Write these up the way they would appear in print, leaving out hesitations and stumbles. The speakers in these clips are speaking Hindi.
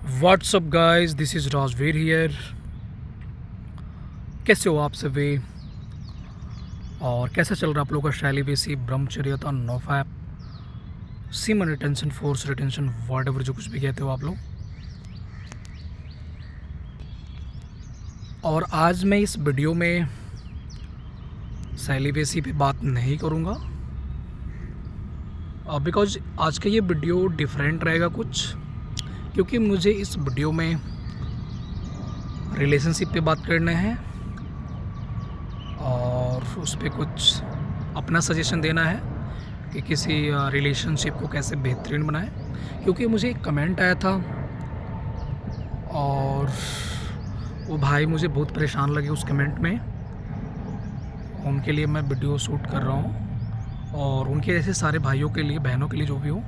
WhatsApp guys, this is Rajveer here. कैसे हो आप सभी? और कैसा चल रहा आप लोगों का शैली बेसी ब्रह्मचर्यता NoFap semen retention force retention whatever जो कुछ भी कहते हो आप लोग। और आज मैं इस वीडियो में सेलिबेसी पे बात नहीं करूँगा बिकॉज आज का ये वीडियो डिफरेंट रहेगा कुछ, क्योंकि मुझे इस वीडियो में रिलेशनशिप पे बात करना है और उस पर कुछ अपना सजेशन देना है कि किसी रिलेशनशिप को कैसे बेहतरीन बनाएं। क्योंकि मुझे एक कमेंट आया था और वो भाई मुझे बहुत परेशान लगे उस कमेंट में। उनके लिए मैं वीडियो शूट कर रहा हूँ और उनके ऐसे सारे भाइयों के लिए, बहनों के लिए, जो भी हो,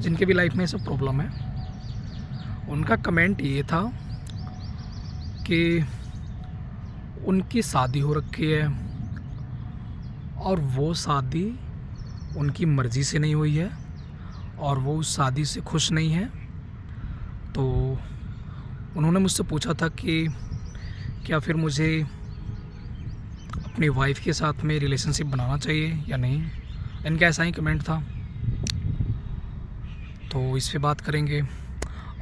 जिनके भी लाइफ में सब प्रॉब्लम है। उनका कमेंट ये था कि उनकी शादी हो रखी है और वो शादी उनकी मर्ज़ी से नहीं हुई है और वो उस शादी से खुश नहीं है। तो उन्होंने मुझसे पूछा था कि क्या फिर मुझे अपनी वाइफ के साथ में रिलेशनशिप बनाना चाहिए या नहीं। इनका ऐसा ही कमेंट था, तो इस पे बात करेंगे।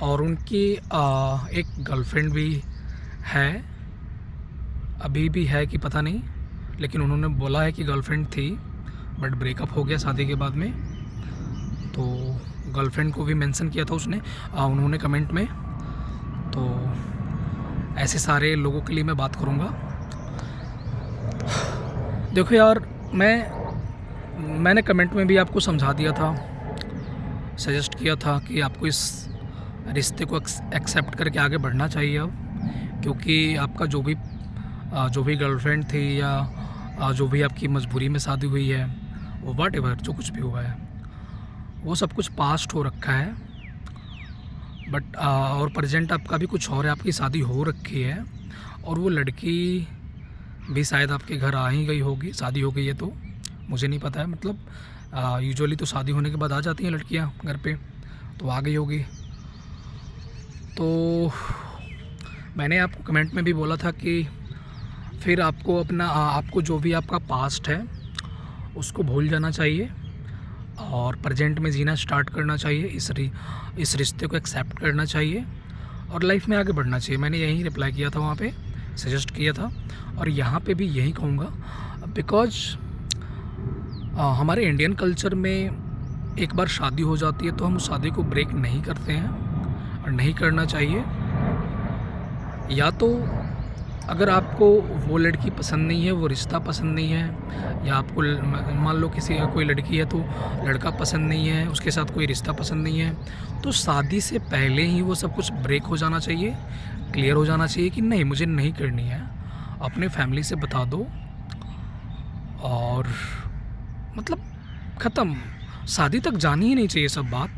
और उनकी एक गर्लफ्रेंड भी है, अभी भी है कि पता नहीं, लेकिन उन्होंने बोला है कि गर्लफ्रेंड थी बट ब्रेकअप हो गया शादी के बाद में। तो गर्लफ्रेंड को भी मेंशन किया था उन्होंने कमेंट में। तो ऐसे सारे लोगों के लिए मैं बात करूँगा। देखो यार, मैंने कमेंट में भी आपको समझा दिया था, सजेस्ट किया था कि आपको इस रिश्ते को एक्सेप्ट करके आगे बढ़ना चाहिए अब, क्योंकि आपका जो भी गर्लफ्रेंड थी या जो भी आपकी मजबूरी में शादी हुई है, वो व्हाट एवर जो कुछ भी हुआ है, वो सब कुछ पास्ट हो रखा है। बट और प्रेजेंट आपका भी कुछ और है, आपकी शादी हो रखी है और वो लड़की भी शायद आपके घर आ ही गई होगी। शादी हो गई है तो मुझे नहीं पता है, मतलब यूजुअली तो शादी होने के बाद आ जाती हैं लड़कियां घर पे, तो आ गई होगी। तो मैंने आपको कमेंट में भी बोला था कि फिर आपको जो भी आपका पास्ट है उसको भूल जाना चाहिए और प्रेजेंट में जीना स्टार्ट करना चाहिए। इस रिश्ते को एक्सेप्ट करना चाहिए और लाइफ में आगे बढ़ना चाहिए। मैंने यही रिप्लाई किया था, वहाँ पे सजेस्ट किया था और यहाँ पे भी यही कहूँगा। बिकॉज हमारे इंडियन कल्चर में एक बार शादी हो जाती है तो हम उस शादी को ब्रेक नहीं करते हैं और नहीं करना चाहिए। या तो अगर आपको वो लड़की पसंद नहीं है, वो रिश्ता पसंद नहीं है, या आपको मान लो कोई लड़की है तो लड़का पसंद नहीं है, उसके साथ कोई रिश्ता पसंद नहीं है, तो शादी से पहले ही वो सब कुछ ब्रेक हो जाना चाहिए, क्लियर हो जाना चाहिए कि नहीं, मुझे नहीं करनी है। अपने फैमिली से बता दो और मतलब ख़त्म। शादी तक जानी ही नहीं चाहिए सब बात।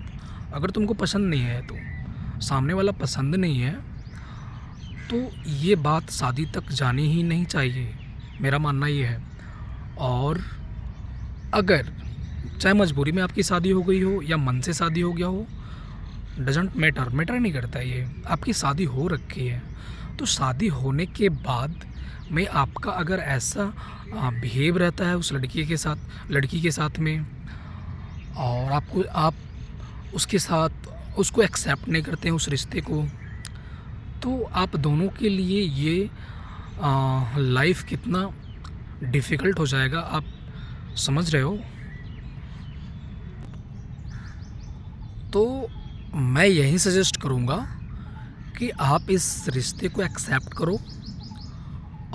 अगर तुमको पसंद नहीं है, तो सामने वाला पसंद नहीं है, तो ये बात शादी तक जानी ही नहीं चाहिए, मेरा मानना ये है। और अगर चाहे मजबूरी में आपकी शादी हो गई हो या मन से शादी हो गया हो, डजेंट मैटर नहीं करता। ये आपकी शादी हो रखी है तो शादी होने के बाद में आपका अगर ऐसा बिहेव रहता है उस लड़की के साथ में, और आप उसके साथ उसको एक्सेप्ट नहीं करते हैं उस रिश्ते को, तो आप दोनों के लिए ये लाइफ कितना डिफ़िकल्ट हो जाएगा, आप समझ रहे हो। तो मैं यही सजेस्ट करूँगा कि आप इस रिश्ते को एक्सेप्ट करो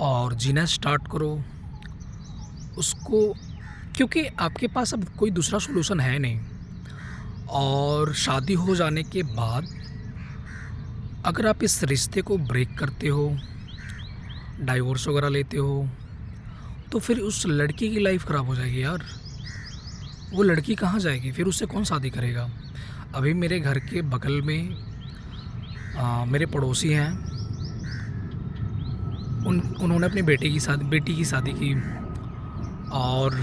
और जीना स्टार्ट करो उसको, क्योंकि आपके पास अब कोई दूसरा सॉल्यूशन है नहीं। और शादी हो जाने के बाद अगर आप इस रिश्ते को ब्रेक करते हो, डाइवोर्स वगैरह लेते हो, तो फिर उस लड़की की लाइफ ख़राब हो जाएगी यार। वो लड़की कहाँ जाएगी फिर? उससे कौन शादी करेगा? अभी मेरे घर के बगल में मेरे पड़ोसी हैं, उन्होंने अपनी बेटी की शादी की और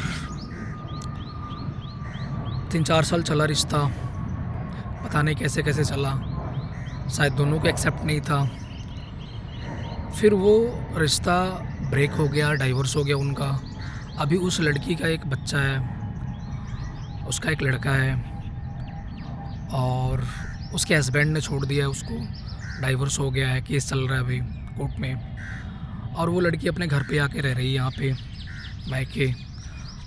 3-4 साल चला रिश्ता, पता नहीं कैसे चला। शायद दोनों को एक्सेप्ट नहीं था। फिर वो रिश्ता ब्रेक हो गया, डाइवोर्स हो गया उनका। अभी उस लड़की का एक बच्चा है, उसका एक लड़का है, और उसके हस्बैंड ने छोड़ दिया है उसको, डाइवोर्स हो गया है, केस चल रहा है अभी कोर्ट में। और वो लड़की अपने घर पे आके रह रही है यहाँ पे मायके।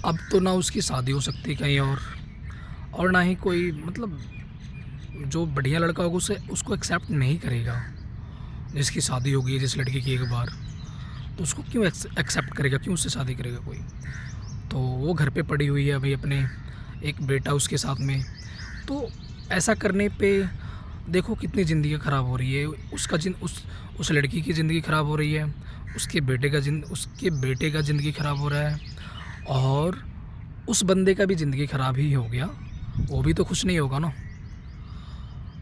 अब तो ना उसकी शादी हो सकती कहीं और ना ही कोई मतलब जो बढ़िया लड़का होगा उसे उसको एक्सेप्ट नहीं करेगा। जिसकी शादी हो गई है जिस लड़की की एक बार, तो उसको क्यों एक्सेप्ट करेगा, क्यों उससे शादी करेगा कोई। तो वो घर पे पड़ी हुई है अभी, अपने एक बेटा उसके साथ में। तो ऐसा करने पे देखो कितनी ज़िंदगी ख़राब हो रही है। उसका उस लड़की की ज़िंदगी ख़राब हो रही है, उसके बेटे का ज़िंदगी ख़राब हो रहा है, और उस बंदे का भी ज़िंदगी ख़राब ही हो गया। वो भी तो खुश नहीं होगा ना।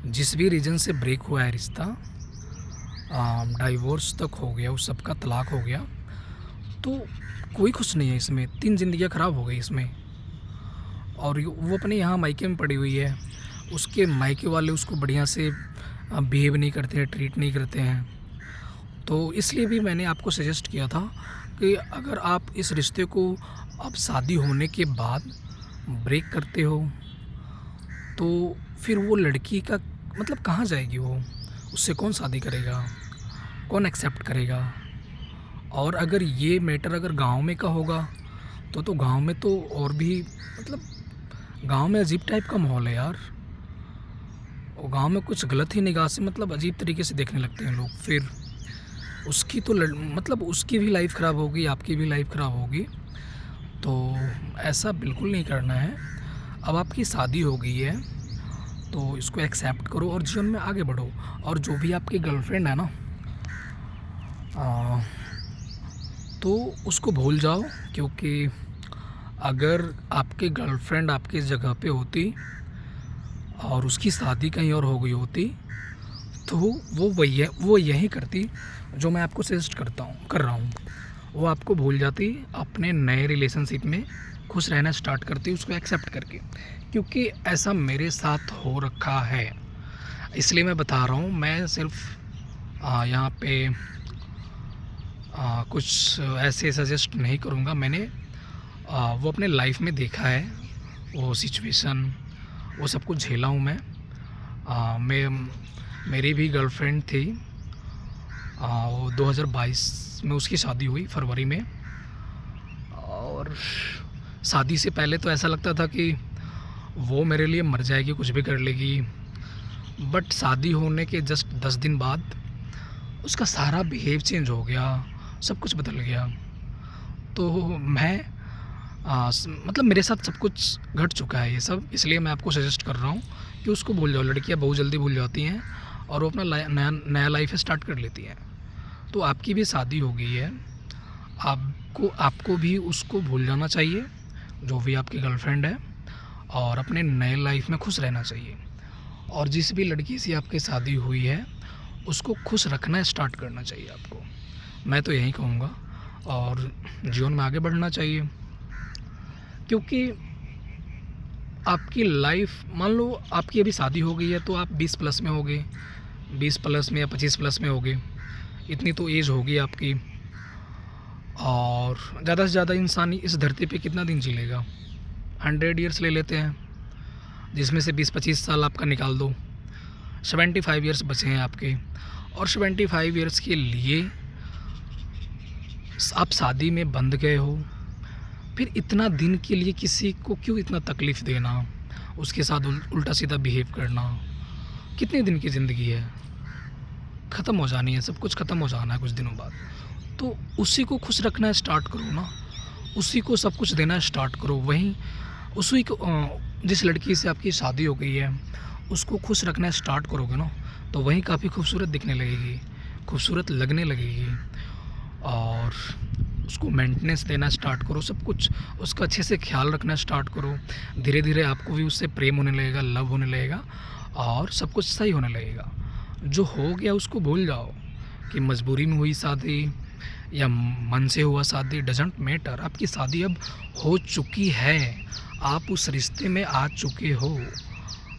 जिस भी रीज़न से ब्रेक हुआ है रिश्ता, डाइवोर्स तक हो गया, उस सब का तलाक हो गया, तो कोई खुश नहीं है इसमें। 3 ज़िंदगियाँ ख़राब हो गई इसमें। और वो अपने यहाँ मायके में पड़ी हुई है, उसके मायके वाले उसको बढ़िया से बिहेव नहीं करते हैं, ट्रीट नहीं करते हैं। तो इसलिए भी मैंने आपको सजेस्ट किया था कि अगर आप इस रिश्ते को अब शादी होने के बाद ब्रेक करते हो, तो फिर वो लड़की का मतलब कहाँ जाएगी वो, उससे कौन शादी करेगा, कौन एक्सेप्ट करेगा। और अगर ये मैटर अगर गांव में का होगा तो गांव में तो और भी मतलब गांव में अजीब टाइप का माहौल है यार। और गांव में कुछ गलत ही निगाह से मतलब अजीब तरीके से देखने लगते हैं लोग। फिर उसकी तो मतलब उसकी भी लाइफ ख़राब होगी, आपकी भी लाइफ ख़राब होगी। तो ऐसा बिल्कुल नहीं करना है। अब आपकी शादी हो गई है तो इसको एक्सेप्ट करो और जीवन में आगे बढ़ो। और जो भी आपकी गर्लफ्रेंड है ना, तो उसको भूल जाओ। क्योंकि अगर आपकी गर्लफ्रेंड आपकी जगह पे होती और उसकी शादी कहीं और हो गई होती, तो वो यही करती जो मैं आपको सजेस्ट कर रहा हूँ। वो आपको भूल जाती, अपने नए रिलेशनशिप में खुश रहना स्टार्ट करती उसको एक्सेप्ट करके। क्योंकि ऐसा मेरे साथ हो रखा है, इसलिए मैं बता रहा हूँ। मैं सिर्फ यहाँ पे कुछ ऐसे सजेस्ट नहीं करूँगा। मैंने वो अपने लाइफ में देखा है, वो सिचुएशन, वो सब कुछ झेला हूँ मैं मेरी भी गर्लफ्रेंड थी। वो 2022 में उसकी शादी हुई फरवरी में। और शादी से पहले तो ऐसा लगता था कि वो मेरे लिए मर जाएगी, कुछ भी कर लेगी। बट शादी होने के जस्ट 10 दिन बाद उसका सारा बिहेव चेंज हो गया, सब कुछ बदल गया। तो मैं मतलब मेरे साथ सब कुछ घट चुका है ये सब, इसलिए मैं आपको सजेस्ट कर रहा हूँ कि उसको भूल जाओ। लड़कियाँ बहुत जल्दी भूल जाती हैं और वो अपना नया लाइफ स्टार्ट कर लेती हैं। तो आपकी भी शादी हो गई है, आपको भी उसको भूल जाना चाहिए, जो भी आपकी गर्लफ्रेंड है, और अपने नए लाइफ में खुश रहना चाहिए। और जिस भी लड़की से आपकी शादी हुई है उसको खुश रखना स्टार्ट करना चाहिए आपको। मैं तो यही कहूँगा। और जीवन में आगे बढ़ना चाहिए। क्योंकि आपकी लाइफ, मान लो आपकी अभी शादी हो गई है तो आप 20 प्लस में होगे, 20 प्लस में या 25 प्लस में होगे, इतनी तो एज होगी आपकी। और ज़्यादा से ज़्यादा इंसान इस धरती पे कितना दिन जी लेगा, 100 ईयर्स ले लेते हैं, जिसमें से 20-25 साल आपका निकाल दो, 75 ईयर्स बचे हैं आपके। और 75 ईयर्स के लिए आप शादी में बंध गए हो, फिर इतना दिन के लिए किसी को क्यों इतना तकलीफ़ देना, उसके साथ उल्टा सीधा बिहेव करना। कितने दिन की ज़िंदगी है, ख़त्म हो जानी है, सब कुछ ख़त्म हो जाना है कुछ दिनों बाद। तो उसी को खुश रखना स्टार्ट करो ना, उसी को सब कुछ देना स्टार्ट करो। वहीं उसी को जिस लड़की से आपकी शादी हो गई है उसको खुश रखना स्टार्ट करोगे ना, तो वहीं काफ़ी खूबसूरत दिखने लगेगी, खूबसूरत लगने लगेगी। और उसको मेंटेनेंस देना स्टार्ट करो, सब कुछ उसका अच्छे से ख्याल रखना स्टार्ट करो। धीरे धीरे आपको भी उससे प्रेम होने लगेगा, लव होने लगेगा, और सब कुछ सही होने लगेगा। जो हो गया उसको भूल जाओ कि मजबूरी में हुई शादी या मन से हुआ शादी, डजंट मैटर। आपकी शादी अब हो चुकी है, आप उस रिश्ते में आ चुके हो,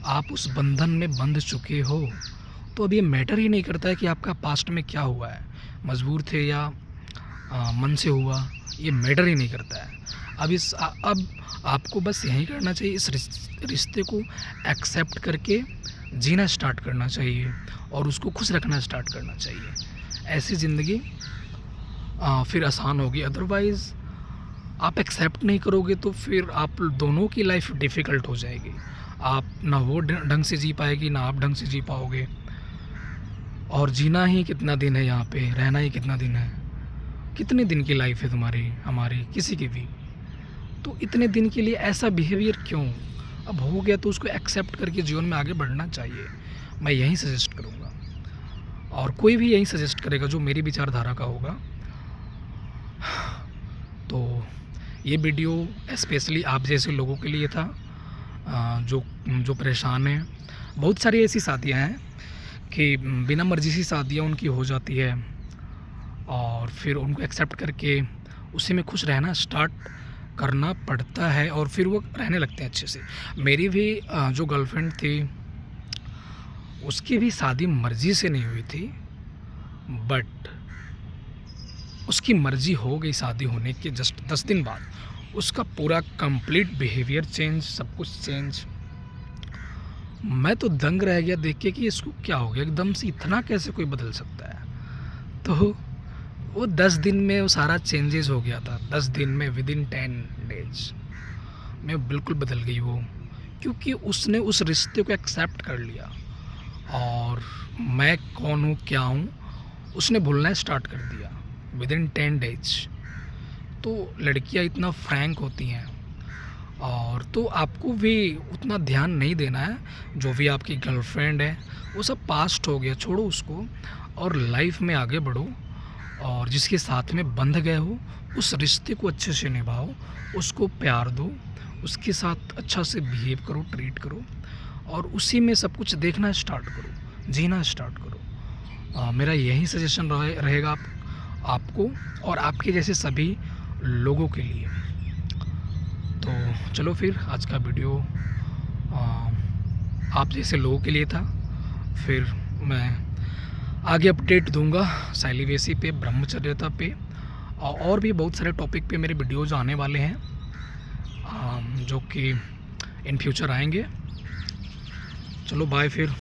आप उस बंधन में बंध चुके हो। तो अब ये मैटर ही नहीं करता है कि आपका पास्ट में क्या हुआ है, मजबूर थे या मन से हुआ, ये मैटर ही नहीं करता है। अब आपको बस यही करना चाहिए, इस रिश्ते को एक्सेप्ट करके जीना स्टार्ट करना चाहिए और उसको खुश रखना स्टार्ट करना चाहिए। ऐसी ज़िंदगी फिर आसान होगी। अदरवाइज़ आप एक्सेप्ट नहीं करोगे तो फिर आप दोनों की लाइफ डिफ़िकल्ट हो जाएगी। आप ना वो ढंग से जी पाएगी, ना आप ढंग से जी पाओगे। और जीना ही कितना दिन है यहाँ पे, रहना ही कितना दिन है, कितने दिन की लाइफ है तुम्हारी, हमारी, किसी की भी। तो इतने दिन के लिए ऐसा बिहेवियर क्यों? अब हो गया तो उसको एक्सेप्ट करके जीवन में आगे बढ़ना चाहिए। मैं यही सजेस्ट करूँगा और कोई भी यही सजेस्ट करेगा जो मेरी विचारधारा का होगा। तो ये वीडियो स्पेशली आप जैसे लोगों के लिए था, जो परेशान हैं। बहुत सारी ऐसी शादियाँ हैं कि बिना मर्ज़ी से शादियाँ उनकी हो जाती है और फिर उनको एक्सेप्ट करके उसी में खुश रहना स्टार्ट करना पड़ता है और फिर वो रहने लगते हैं अच्छे से। मेरी भी जो गर्लफ्रेंड थी उसकी भी शादी मर्ज़ी से नहीं हुई थी, बट उसकी मर्ज़ी हो गई शादी होने के जस्ट 10 दिन बाद। उसका पूरा कंप्लीट बिहेवियर चेंज, सब कुछ चेंज। मैं तो दंग रह गया देख के कि इसको क्या हो गया, एकदम से इतना कैसे कोई बदल सकता है। तो वो 10 दिन में वो सारा चेंजेस हो गया था। 10 दिन में, विदिन 10 डेज में बिल्कुल बदल गई वो, क्योंकि उसने उस रिश्ते को एक्सेप्ट कर लिया और मैं कौन हूँ, क्या हूँ, उसने भूलना स्टार्ट कर दिया विदिन 10 डेज। तो लड़कियाँ इतना फ्रैंक होती हैं और तो आपको भी उतना ध्यान नहीं देना है। जो भी आपकी गर्लफ्रेंड है वो सब पास्ट हो गया, छोड़ो उसको और लाइफ में आगे बढ़ो। और जिसके साथ में बंध गए हो उस रिश्ते को अच्छे से निभाओ, उसको प्यार दो, उसके साथ अच्छा से बिहेव करो, ट्रीट करो और उसी में सब कुछ देखना स्टार्ट करो, जीना स्टार्ट करो। मेरा यही सजेशन रहेगा आपको और आपके जैसे सभी लोगों के लिए। तो चलो फिर आज का वीडियो आप जैसे लोगों के लिए था। फिर मैं आगे अपडेट दूंगा सेलिब्रेसी पे, ब्रह्मचर्यता पे और भी बहुत सारे टॉपिक पे मेरे वीडियोज़ आने वाले हैं, जो कि इन फ्यूचर आएंगे। चलो बाय फिर।